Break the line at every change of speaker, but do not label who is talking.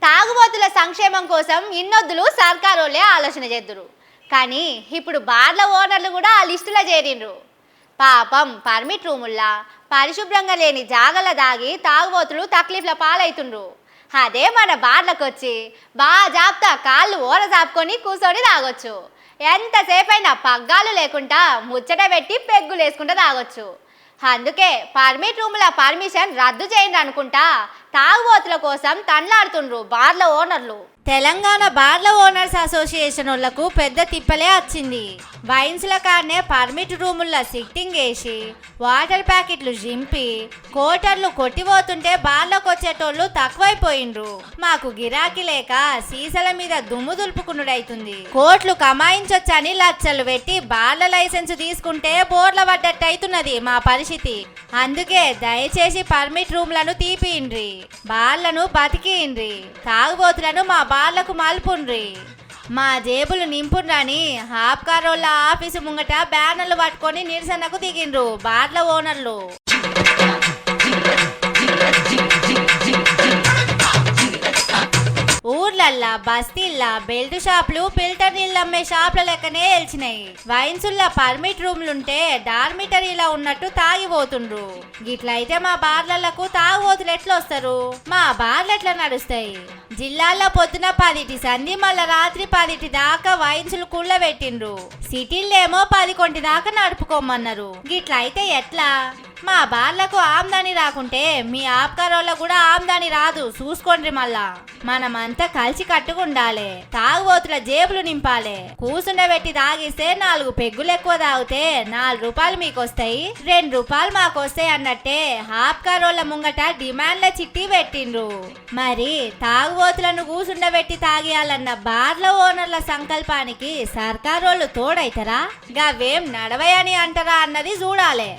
తాగుబోతుల సంక్షేమం కోసం ఇన్నొద్దులు సర్కారోళ్ళే ఆలోచన చేద్దురు. కానీ ఇప్పుడు బార్ల ఓనర్లు కూడా ఆ లిస్టులో చేరిండ్రు. పాపం పర్మిట్ రూముల్లా పరిశుభ్రంగా లేని జాగల దాగి తాగుబోతులు తక్లీఫ్ల పాలవుతుండ్రు. అదే మన బార్లకు వచ్చి బాగా జాప్తా కాళ్ళు ఓర జాపుకొని కూర్చొని తాగొచ్చు. ఎంతసేపైనా పగ్గాలు లేకుండా ముచ్చట పెట్టి పెగ్గులు వేసుకుంటూ తాగొచ్చు. అందుకే పర్మిట్ రూముల పర్మిషన్ రద్దు చేయండి అనుకుంటా తాగుబోతుల కోసం తండ్లాడుతుండ్రు బార్ల ఓనర్లు. తెలంగాణ బార్ల ఓనర్స్ అసోసియేషన్ వాళ్ళకు పెద్ద తిప్పలే వచ్చింది. వైన్స్ల కాడనే పర్మిట్ రూముల్లో సిట్టింగ్ వేసి వాటర్ ప్యాకెట్లు జింపి కోటర్లు కొట్టిపోతుంటే బార్లకు వచ్చేటోళ్ళు తక్కువైపోయిండ్రు. మాకు గిరాకీ లేక సీసల మీద దుమ్ము దులుపుకునుడైతుంది. కోట్లు కమాయించొచ్చని లక్షలు పెట్టి బార్ల లైసెన్స్ తీసుకుంటే బోర్ల పడ్డట్టు అవుతున్నది మా పరిస్థితి. అందుకే దయచేసి పర్మిట్ రూమ్లను తీపియండ్రి, బార్లను బతికిండ్రి, తాగుబోతులను మా బార్లకు మలుపుండ్రి, మా జేబులు నింపుండ్రని హాప్కారోళ్ళ ఆఫీసు ముంగట బ్యానర్లు పట్టుకొని నిరసనకు దిగిండ్రు బార్ల ఓనర్లు. ఊర్లల్లా బస్తీల్లా బెల్ట్ షాపులు ఫిల్టర్ నీళ్ళు అమ్మే షాపుల లెక్కనే వెలిచినాయి. వైన్సుల్లా పర్మిట్ రూమ్లుంటే డార్మిటరీలా ఉన్నట్టు తాగిపోతుండ్రు. గిట్లయితే మా బార్లకు తాగుబోతులు ఎట్లా వస్తారు? మా బార్లు ఎట్లా నడుస్తాయి? జిల్లాల్లో పొద్దున 10 సంధి మళ్ళా రాత్రి 10 దాకా వైన్సులు కుళ్ళ పెట్టిండ్రు. సిటీలేమో 11 దాకా నడుపుకోమన్నారు. గిట్లయితే ఎట్లా? మా బార్లకు ఆమ్దాని రాకుంటే మీ ఆప్కారోళ్ళ కూడా ఆమ్దాని రాదు, చూసుకోండి. మళ్ళా మనమంతా కలిసి కట్టుకుండాలి, తాగుబోతుల జేబులు నింపాలి. కూసుండబెట్టి తాగిస్తే 4 పెగ్గులు ఎక్కువ తాగితే 4 రూపాయలు మీకు వస్తాయి, 2 రూపాయలు మాకు వస్తాయి అన్నట్టే ఆప్కారోళ్ళ ముంగట డిమాండ్ల చిట్టి పెట్టిండ్రు. మరి తాగుబోతులను కూసుండబెట్టి తాగేయాలన్న బార్ల ఓనర్ల సంకల్పానికి సర్కారోళ్ళు తోడైతారా? గవేం నడవయని అంటారా అన్నది చూడాలి.